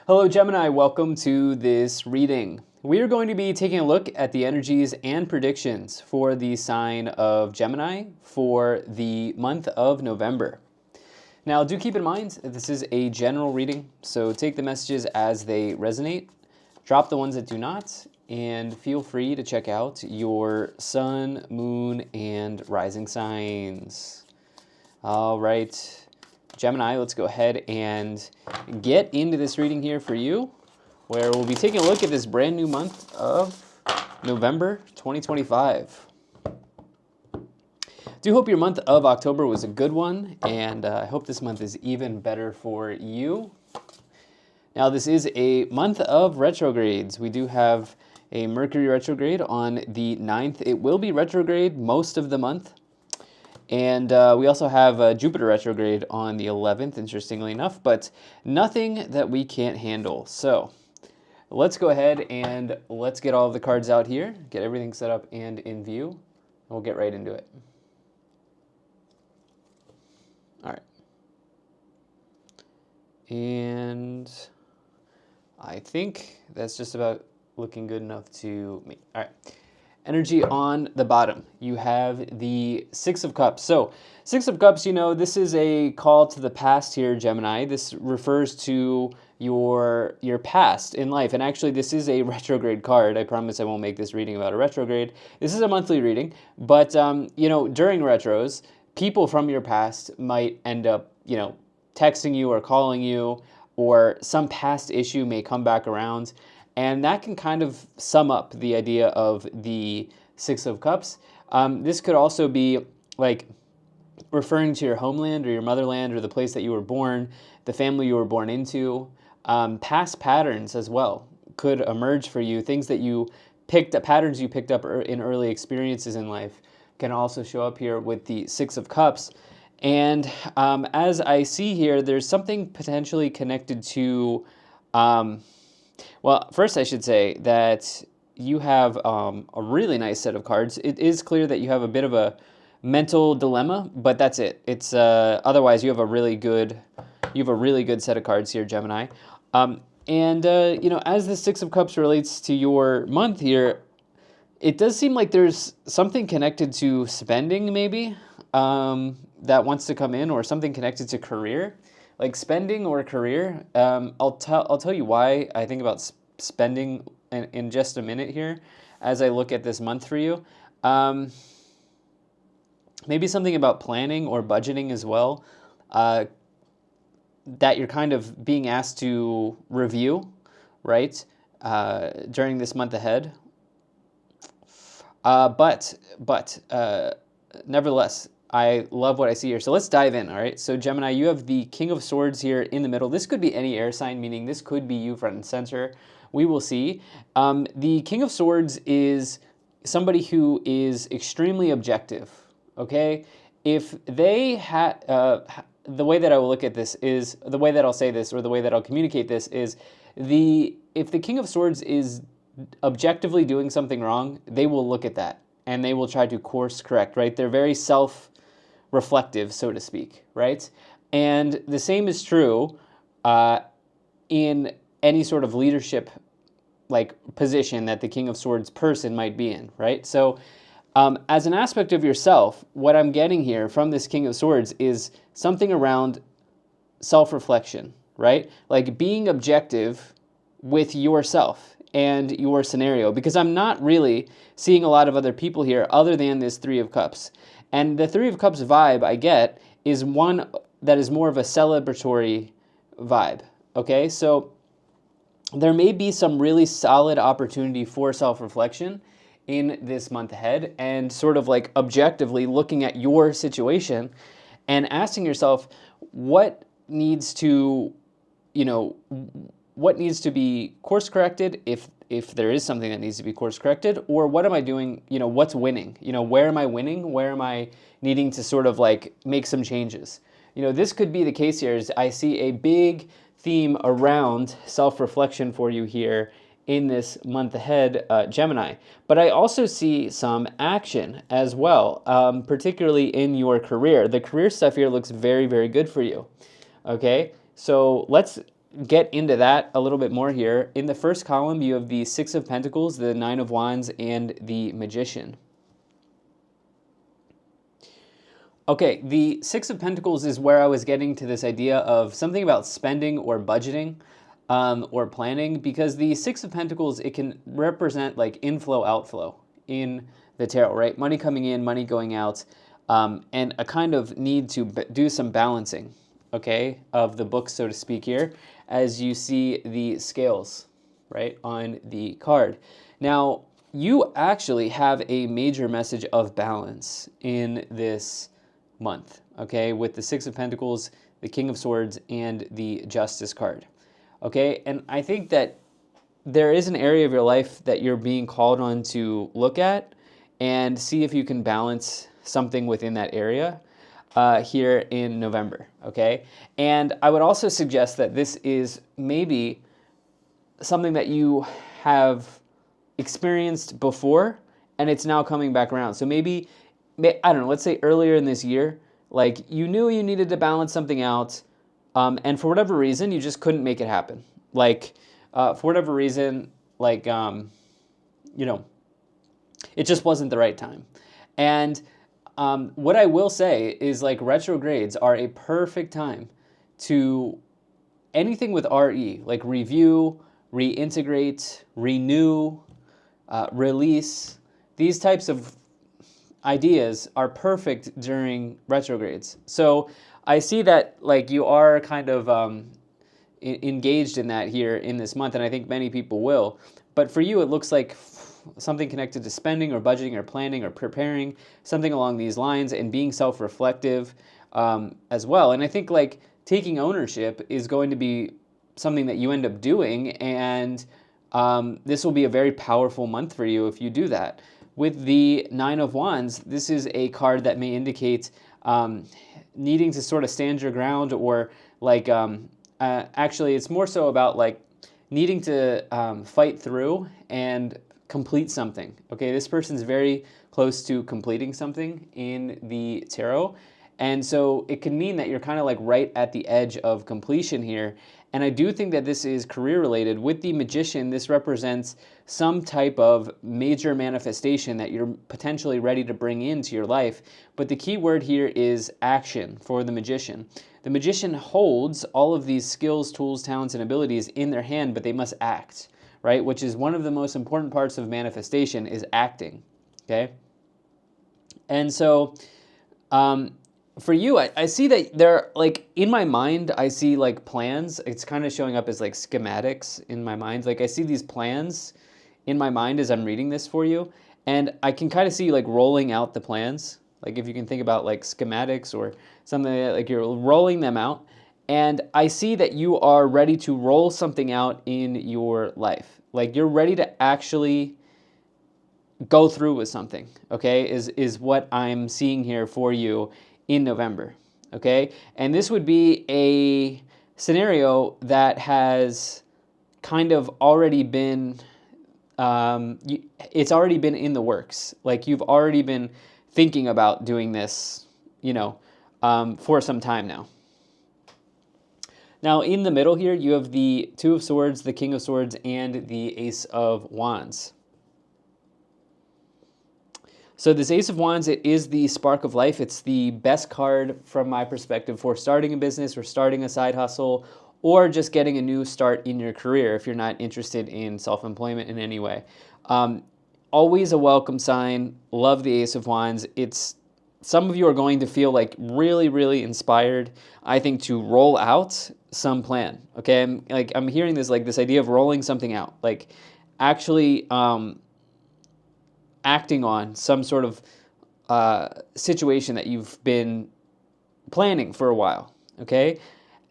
Hello Gemini, welcome to this reading. We are going to be taking a look at the energies and predictions for the sign of Gemini for the month of November. Now do keep in mind that this is a general reading, so take the messages as they resonate, drop the ones that do not, and feel free to check out your sun, moon, and rising signs. All right. Gemini, let's go ahead and get into this reading here for you, where we'll be taking a look at this brand new month of November 2025. Do hope your month of October was a good one, and I hope this month is even better for you. Now, this is a month of retrogrades. We do have a Mercury retrograde on the 9th. It will be retrograde most of the month. And we also have Jupiter retrograde on the 11th, interestingly enough, but nothing that we can't handle. So let's go ahead and let's get all of the cards out here, get everything set up and in view, and we'll get right into it. All right. And I think that's just about looking good enough to me. All right. Energy on the bottom, you have the Six of Cups. So Six of Cups, you know, this is a call to the past here, Gemini. This refers to your past in life. And actually, this is a retrograde card. I promise I won't make this reading about a retrograde. This is a monthly reading. But, you know, during retros, people from your past might end up, you know, texting you or calling you, or some past issue may come back around. And that can kind of sum up the idea of the Six of Cups. This could also be like referring to your homeland or your motherland or the place that you were born, the family you were born into. Past patterns as well could emerge for you. Things that you picked up, patterns you picked up in early experiences in life can also show up here with the Six of Cups. And as I see here, there's something potentially connected to... Well, first I should say that you have a really nice set of cards. It is clear that you have a bit of a mental dilemma, but that's it. It's otherwise you have a really good set of cards here, Gemini. You know, as the Six of Cups relates to your month here, it does seem like there's something connected to spending, maybe that wants to come in, or something connected to career. Like spending or career. I'll tell you why I think about spending in just a minute here as I look at this month for you. Maybe something about planning or budgeting as well, that you're kind of being asked to review, right, during this month ahead. But nevertheless, I love what I see here. So let's dive in, all right? So Gemini, you have the King of Swords here in the middle. This could be any air sign, meaning this could be you front and center. We will see. The King of Swords is somebody who is extremely objective, okay? If they had... the way that I will look at this is, the way that I'll say this, or the way that I'll communicate this is, if the King of Swords is objectively doing something wrong, they will look at that and they will try to course correct, right? They're very self-reflective, so to speak, right? And the same is true in any sort of leadership like position that the King of Swords person might be in, right? So as an aspect of yourself, what I'm getting here from this King of Swords is something around self-reflection, right? Like being objective with yourself and your scenario, because I'm not really seeing a lot of other people here other than this Three of Cups. And the Three of Cups vibe I get is one that is more of a celebratory vibe, okay? So there may be some really solid opportunity for self-reflection in this month ahead, and sort of like objectively looking at your situation and asking yourself what needs to, you know, what needs to be course corrected if there is something that needs to be course corrected, or what am I doing, you know, what's winning? You know, where am I winning? Where am I needing to sort of like make some changes? You know, this could be the case here. Is I see a big theme around self-reflection for you here in this month ahead, Gemini. But I also see some action as well, particularly in your career. The career stuff here looks very, very good for you. Okay, so let's get into that a little bit more here, in the first column, you have the Six of Pentacles, the Nine of Wands, and the Magician. Okay, the Six of Pentacles is where I was getting to this idea of something about spending or budgeting or planning, because the Six of Pentacles, it can represent like inflow, outflow in the tarot, right? Money coming in, money going out, and a kind of need to do some balancing, okay, of the book, so to speak here, as you see the scales, right, on the card. Now, you actually have a major message of balance in this month, okay, with the Six of Pentacles, the King of Swords, and the Justice card, okay? And I think that there is an area of your life that you're being called on to look at and see if you can balance something within that area here in November, okay? And I would also suggest that this is maybe something that you have experienced before and it's now coming back around. So maybe, I don't know, let's say earlier in this year, like you knew you needed to balance something out, and for whatever reason, you just couldn't make it happen. Like, for whatever reason, like, you know, it just wasn't the right time. And what I will say is, like, retrogrades are a perfect time to anything with RE, like review, reintegrate, renew, release. These types of ideas are perfect during retrogrades. So I see that, like, you are kind of engaged in that here in this month, and I think many people will. But for you, it looks like something connected to spending or budgeting or planning or preparing, something along these lines, and being self-reflective as well. And I think, like, taking ownership is going to be something that you end up doing, and this will be a very powerful month for you if you do that. With the Nine of Wands, this is a card that may indicate needing to sort of stand your ground, or like, actually it's more so about like needing to fight through and complete something. Okay, this person's very close to completing something in the tarot. And so it can mean that you're kind of like right at the edge of completion here. And I do think that this is career related. With the Magician, this represents some type of major manifestation that you're potentially ready to bring into your life. But the key word here is action for the Magician. The Magician holds all of these skills, tools, talents, and abilities in their hand, but they must act, right? Which is one of the most important parts of manifestation, is acting, okay? And so, for you, I see that there, like, in my mind, I see like plans. It's kind of showing up as like schematics in my mind. Like, I see these plans in my mind as I'm reading this for you, and I can kind of see like rolling out the plans. Like, if you can think about like schematics or something like that, like you're rolling them out, and I see that you are ready to roll something out in your life. Like, you're ready to actually go through with something, okay, is what I'm seeing here for you in November, okay? And this would be a scenario that has kind of already been, it's already been in the works. Like, you've already been thinking about doing this, you know, for some time now. Now, in the middle here, you have the Two of Swords, the King of Swords, and the Ace of Wands. So this Ace of Wands, it is the spark of life. It's the best card from my perspective for starting a business or starting a side hustle, or just getting a new start in your career if you're not interested in self-employment in any way. Always a welcome sign. Love the Ace of Wands. Some of you are going to feel like really, really inspired, I think, to roll out some plan. Okay, I'm hearing this, like, this idea of rolling something out, like actually acting on some sort of situation that you've been planning for a while, okay?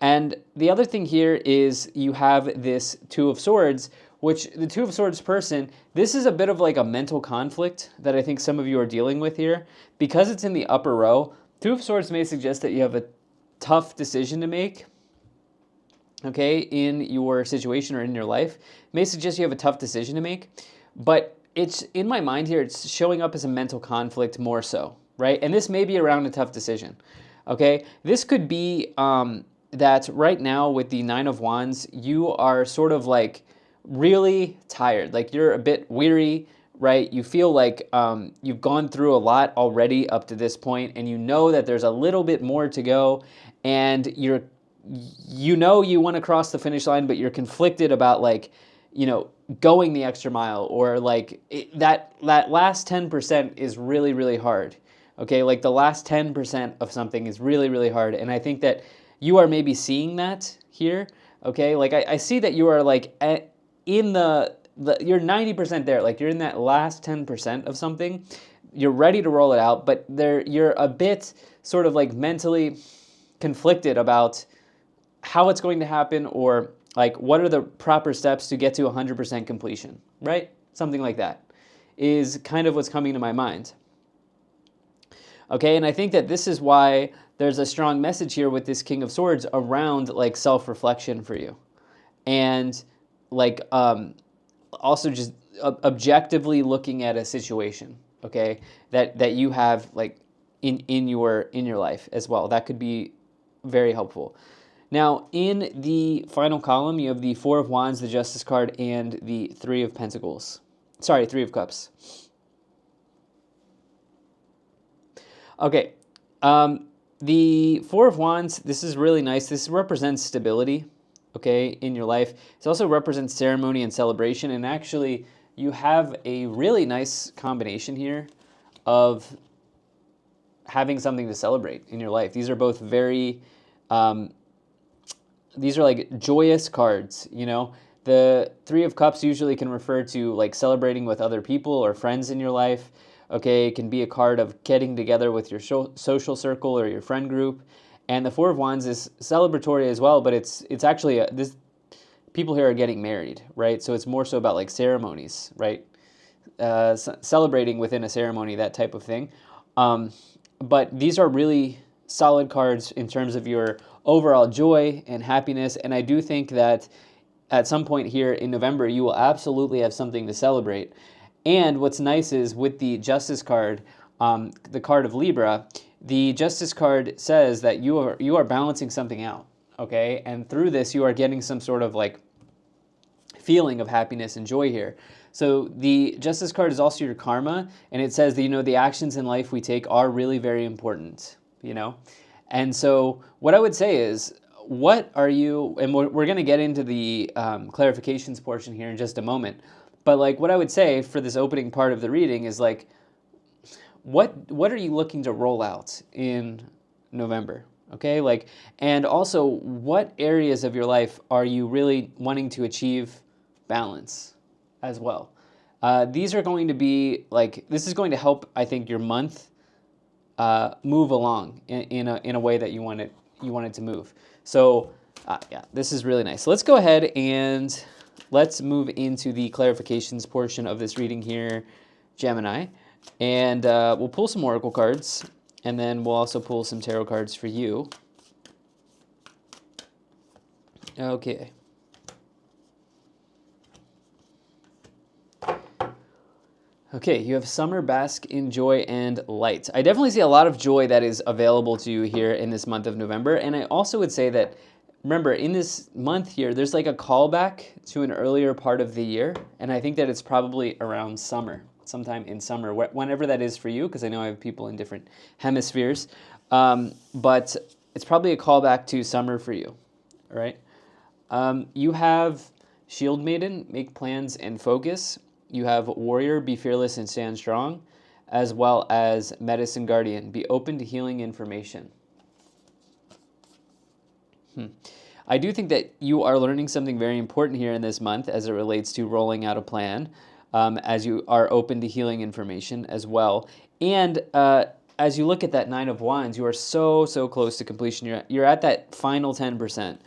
And the other thing here is you have this Two of Swords, which the Two of Swords person, this is a bit of like a mental conflict that I think some of you are dealing with here. Because it's in the upper row, Two of Swords may suggest that you have a tough decision to make, okay, in your situation or in your life. It may suggest you have a tough decision to make, but it's, in my mind here, it's showing up as a mental conflict more so, right? And this may be around a tough decision, okay? This could be that right now with the Nine of Wands, you are sort of like really tired. Like you're a bit weary, right? You feel like you've gone through a lot already up to this point, and you know that there's a little bit more to go, and you know you want to cross the finish line, but you're conflicted about like, going the extra mile, or like that last 10% is really, really hard. Okay, like the last 10% of something is really, really hard. And I think that you are maybe seeing that here. Okay, like I see that you are like in you're 90% there. Like you're in that last 10% of something. You're ready to roll it out, but you're a bit sort of like mentally conflicted about how it's going to happen, or like what are the proper steps to get to 100% completion, right? Something like that is kind of what's coming to my mind. Okay, and I think that this is why there's a strong message here with this King of Swords around like self-reflection for you, and like also just objectively looking at a situation, okay, that you have like in your life as well. That could be very helpful. Now, in the final column, you have the Four of Wands, the Justice card, and the Three of Pentacles. Sorry, Three of Cups. Okay, the Four of Wands, this is really nice. This represents stability, okay, in your life. It also represents ceremony and celebration, and actually, you have a really nice combination here of having something to celebrate in your life. These are both very... these are like joyous cards, The Three of Cups usually can refer to like celebrating with other people or friends in your life. Okay, it can be a card of getting together with your social circle or your friend group. And the Four of Wands is celebratory as well, but it's actually people here are getting married, right? So it's more so about like ceremonies, right? Celebrating within a ceremony, that type of thing. But these are really solid cards in terms of your overall joy and happiness. And I do think that at some point here in November, you will absolutely have something to celebrate. And what's nice is with the Justice card, the card of Libra, the Justice card says that you are balancing something out, okay? And through this, you are getting some sort of like feeling of happiness and joy here. So the Justice card is also your karma, and it says that, the actions in life we take are really very important, And so what I would say is, what are you, and we're going to get into the clarifications portion here in just a moment, but like what I would say for this opening part of the reading is like, what are you looking to roll out in November? Okay, like, and also what areas of your life are you really wanting to achieve balance as well? These are going to be like, this is going to help, I think, your month move along in a way that you want it to move. So yeah, this is really nice. So let's go ahead and let's move into the clarifications portion of this reading here, Gemini. And we'll pull some oracle cards, and then we'll also pull some tarot cards for you. Okay. Okay, you have summer, bask in joy and light. I definitely see a lot of joy that is available to you here in this month of November. And I also would say that, remember, in this month here, there's like a callback to an earlier part of the year. And I think that it's probably around summer, sometime in summer, whenever that is for you, because I know I have people in different hemispheres. But it's probably a callback to summer for you, all right? You have Shield Maiden, make plans and focus. You have Warrior, be fearless and stand strong, as well as Medicine Guardian, be open to healing information. I do think that you are learning something very important here in this month as it relates to rolling out a plan, as you are open to healing information as well. And as you look at that Nine of Wands, you are so close to completion. You're at that final 10%.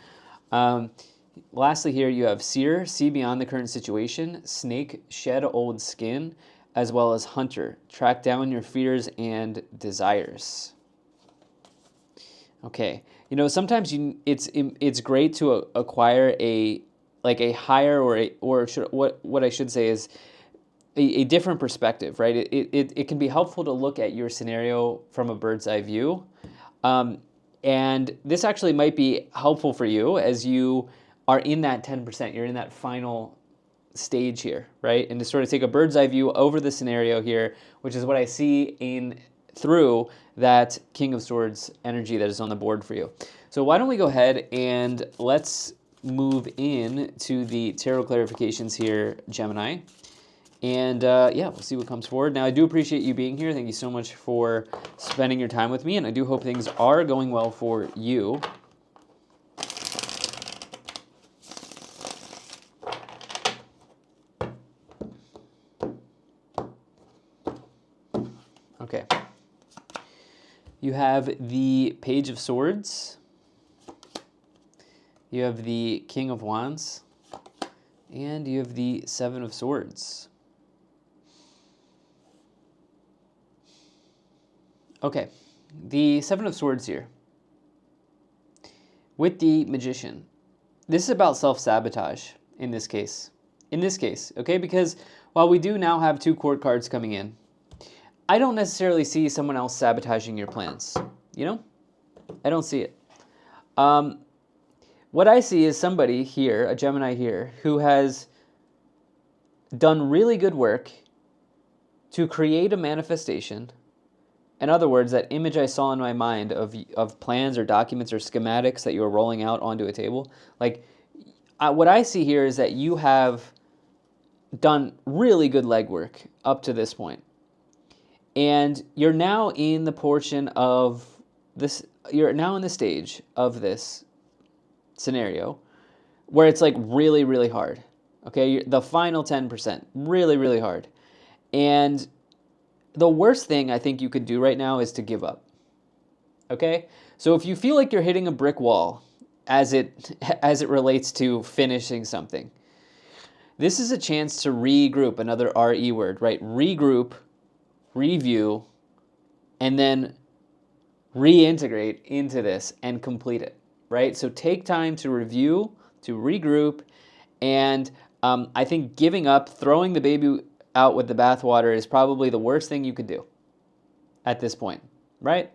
Lastly here, you have Seer, see beyond the current situation, Snake, shed old skin, as well as Hunter, track down your fears and desires. Okay, sometimes it's great to acquire a higher what I should say is a different perspective, right? It can be helpful to look at your scenario from a bird's eye view. And this actually might be helpful for you as you are in that 10%. You're in that final stage here, right? And to sort of take a bird's eye view over the scenario here, which is what I see in through that King of Swords energy that is on the board for you. So why don't we go ahead and let's move in to the tarot clarifications here, Gemini. And yeah, we'll see what comes forward. Now, I do appreciate you being here. Thank you so much for spending your time with me, and I do hope things are going well for you. Okay. You have the Page of Swords. You have the King of Wands. And you have the Seven of Swords. Okay. The Seven of Swords here. With the Magician. This is about self-sabotage in this case. In this case, okay? Because while we do now have 2 court cards coming in, I don't necessarily see someone else sabotaging your plans. You know? I don't see it. What I see is somebody here, a Gemini here, who has done really good work to create a manifestation. In other words, that image I saw in my mind of plans or documents or schematics that you are rolling out onto a table, like what I see here is that you have done really good legwork up to this point. And you're now in the portion of this, you're now in the stage of this scenario where it's like really, really hard. Okay, the final 10%, really, really hard. And the worst thing I think you could do right now is to give up. Okay, so if you feel like you're hitting a brick wall as it relates to finishing something, this is a chance to regroup, another RE word, right? Regroup, review, and then reintegrate into this and complete it, right? So take time to review, to regroup, and I think giving up, throwing the baby out with the bathwater is probably the worst thing you could do at this point, right?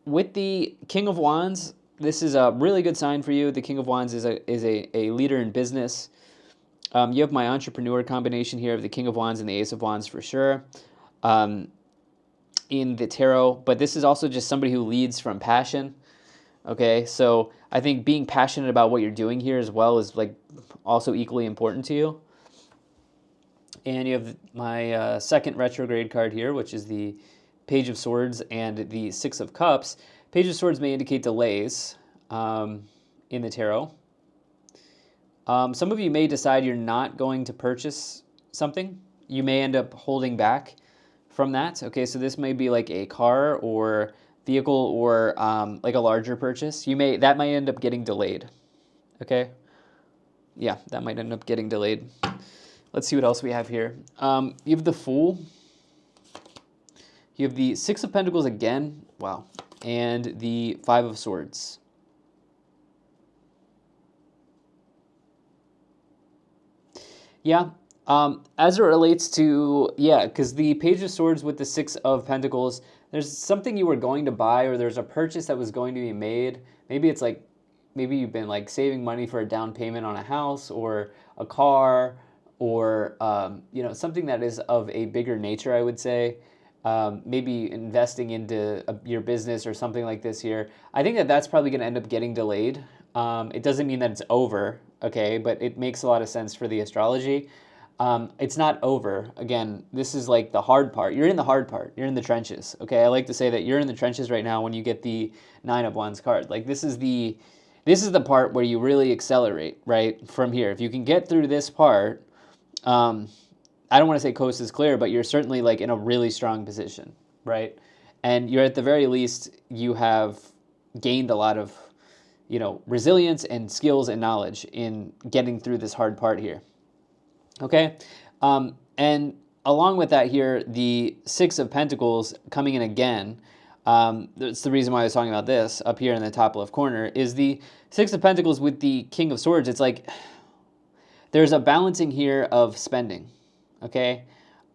With the King of Wands, this is a really good sign for you. The King of Wands is a leader in business. You have my entrepreneur combination here of the King of Wands and the Ace of Wands for sure in the tarot. But this is also just somebody who leads from passion. Okay, so I think being passionate about what you're doing here as well is like also equally important to you. And you have my second retrograde card here, which is the Page of Swords and the Six of Cups. Page of Swords may indicate delays in the tarot. Some of you may decide you're not going to purchase something. You may end up holding back from that. Okay, so this may be like a car or vehicle or like a larger purchase. That might end up getting delayed. Okay, yeah, that might end up getting delayed. Let's see what else we have here. You have the Fool. You have the Six of Pentacles again. Wow, and the Five of Swords. Yeah, as it relates to, yeah, because the Page of Swords with the Six of Pentacles, there's something you were going to buy or there's a purchase that was going to be made. Maybe it's like, maybe you've been like saving money for a down payment on a house or a car or, you know, something that is of a bigger nature, I would say. Maybe investing into your business or something like this here. I think that that's probably going to end up getting delayed. It doesn't mean that it's over, okay, but it makes a lot of sense for the astrology. It's not over. Again, this is like the hard part. You're in the hard part. You're in the trenches, okay? I like to say that you're in the trenches right now when you get the Nine of Wands card. Like this is the part where you really accelerate, right, from here. If you can get through this part, I don't want to say coast is clear, but you're certainly like in a really strong position, right? And you're at the very least, you have gained a lot of, you know, resilience and skills and knowledge in getting through this hard part here. Okay? And along with that here, the Six of Pentacles coming in again, that's the reason why I was talking about this up here in the top left corner, is the Six of Pentacles with the King of Swords. It's like there's a balancing here of spending, okay?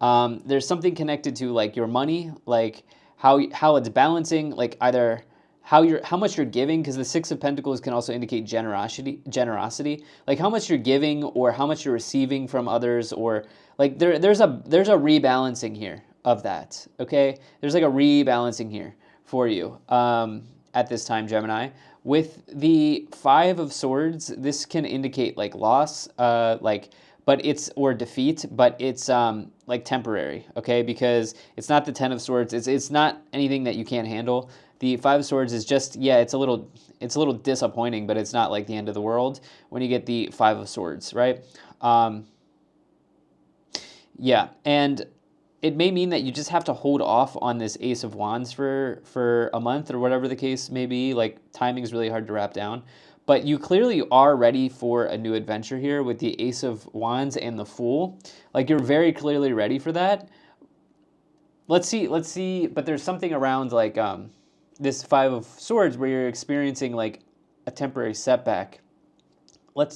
There's something connected to like your money, like how it's balancing, like either how much you're giving, because the Six of Pentacles can also indicate generosity, like how much you're giving or how much you're receiving from others, or like there's a rebalancing here of that. Okay, there's like a rebalancing here for you at this time, Gemini. With the Five of Swords, this can indicate like loss, but it's, or defeat, but it's like temporary, okay? Because it's not the Ten of Swords. It's not anything that you can't handle. The Five of Swords is just, yeah, it's a little disappointing, but it's not like the end of the world when you get the Five of Swords, right? Yeah, and it may mean that you just have to hold off on this Ace of Wands for a month or whatever the case may be. Like, timing is really hard to wrap down. But you clearly are ready for a new adventure here with the Ace of Wands and the Fool. Like, you're very clearly ready for that. Let's see. But there's something around like this Five of Swords where you're experiencing like a temporary setback. We're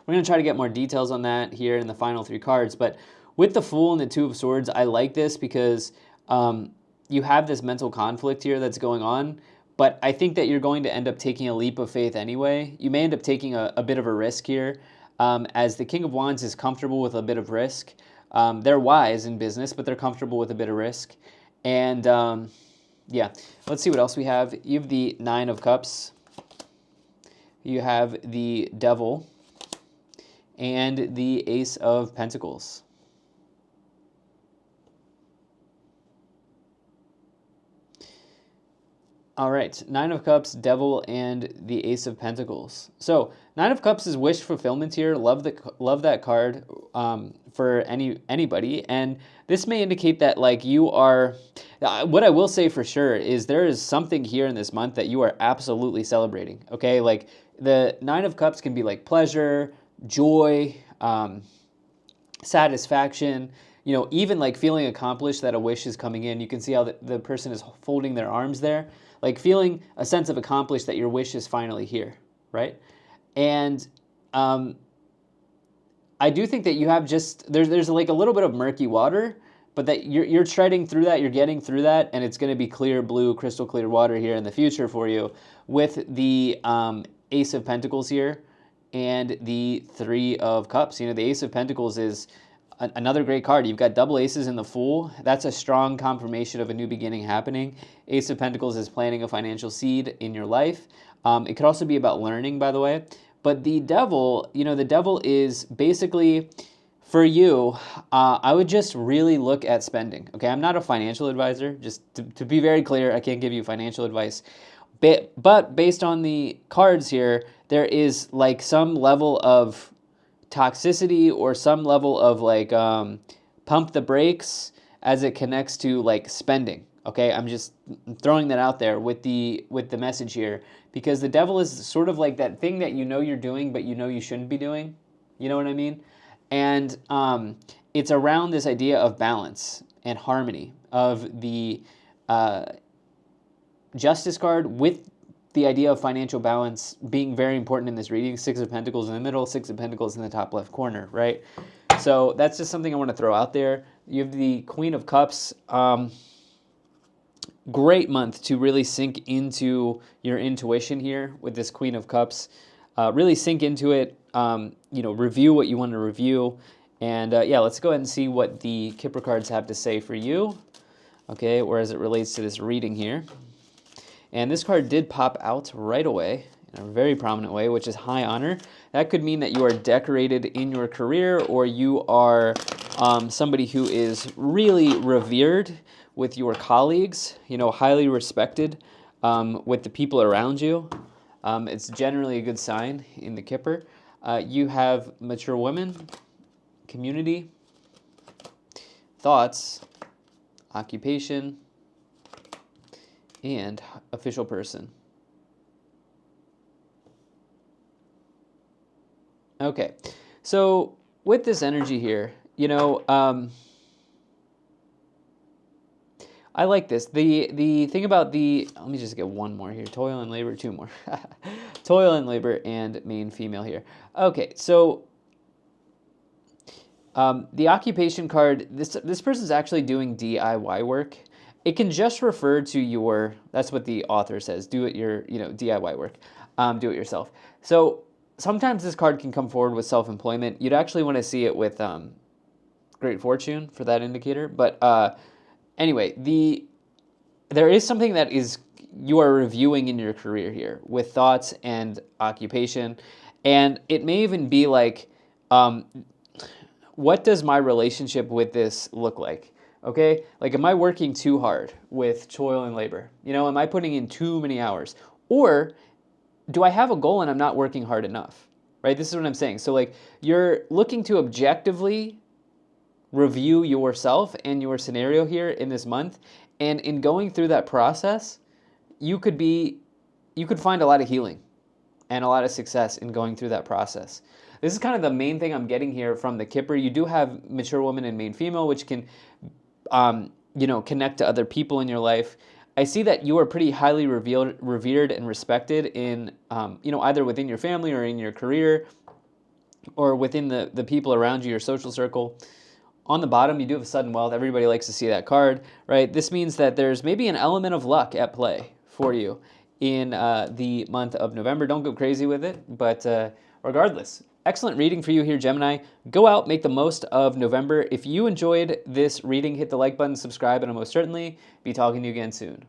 going to try to get more details on that here in the final three cards. But with the Fool and the Two of Swords, I like this because you have this mental conflict here that's going on. But I think that you're going to end up taking a leap of faith anyway. You may end up taking a bit of a risk here, as the King of Wands is comfortable with a bit of risk. They're wise in business, but they're comfortable with a bit of risk. And yeah, let's see what else we have. You have the Nine of Cups. You have the Devil. And the Ace of Pentacles. All right, Nine of Cups, Devil, and the Ace of Pentacles. So Nine of Cups is wish fulfillment here. Love that card for anybody, and this may indicate that like you are. What I will say for sure is there is something here in this month that you are absolutely celebrating. Okay, like the Nine of Cups can be like pleasure, joy, satisfaction. You know, even like feeling accomplished that a wish is coming in. You can see how the person is folding their arms there. Like feeling a sense of accomplished that your wish is finally here, right? And I do think that you have just, there's like a little bit of murky water, but that you're treading through that, you're getting through that, and it's going to be clear blue, crystal clear water here in the future for you with the Ace of Pentacles here and the Three of Cups. You know, the Ace of Pentacles is another great card. You've got double aces in the Fool. That's a strong confirmation of a new beginning happening. Ace of Pentacles is planting a financial seed in your life. It could also be about learning, by the way. But the Devil, you know, the Devil is basically, for you, I would just really look at spending. Okay, I'm not a financial advisor. Just to be very clear, I can't give you financial advice. But based on the cards here, there is like some level of toxicity or some level of like pump the brakes as it connects to like spending. Okay, I'm just throwing that out there with the message here, because the Devil is sort of like that thing that you know you're doing but you know you shouldn't be doing. You know what I mean? And it's around this idea of balance and harmony of the Justice card with the idea of financial balance being very important in this reading. Six of Pentacles in the middle, Six of Pentacles in the top left corner, right? So that's just something I want to throw out there. You have the Queen of Cups. Great month to really sink into your intuition here with this Queen of Cups. Really sink into it, you know, review what you want to review. And yeah, let's go ahead and see what the Kipper cards have to say for you, okay, or as it relates to this reading here. And this card did pop out right away in a very prominent way, which is high honor. That could mean that you are decorated in your career, or you are somebody who is really revered with your colleagues, you know, highly respected with the people around you. It's generally a good sign in the Kipper. You have mature women, community, thoughts, occupation, and official person. Okay, so with this energy here, you know, I like this. The thing about let me just get one more here. Toil and labor, two more. Toil and labor and main female here. Okay, so the occupation card, this person's actually doing DIY work. it can just refer to your, that's what the author says, do it your, DIY work, do it yourself. So sometimes this card can come forward with self-employment. You'd actually want to see it with great fortune for that indicator. But anyway, there is something that is you are reviewing in your career here with thoughts and occupation. And it may even be like, what does my relationship with this look like? Okay, like, am I working too hard with toil and labor? Am I putting in too many hours? Or do I have a goal and I'm not working hard enough? Right? This is what I'm saying. So, like, you're looking to objectively review yourself and your scenario here in this month. And in going through that process, you could find a lot of healing and a lot of success in going through that process. This is kind of the main thing I'm getting here from the Kipper. You do have mature woman and main female, which can, connect to other people in your life. I see that you are pretty highly revered and respected in, either within your family or in your career or within the people around you, your social circle. On the bottom, you do have sudden wealth. Everybody likes to see that card, right? This means that there's maybe an element of luck at play for you in the month of November. Don't go crazy with it, but regardless, excellent reading for you here, Gemini. Go out, make the most of November. If you enjoyed this reading, hit the like button, subscribe, and I'll most certainly be talking to you again soon.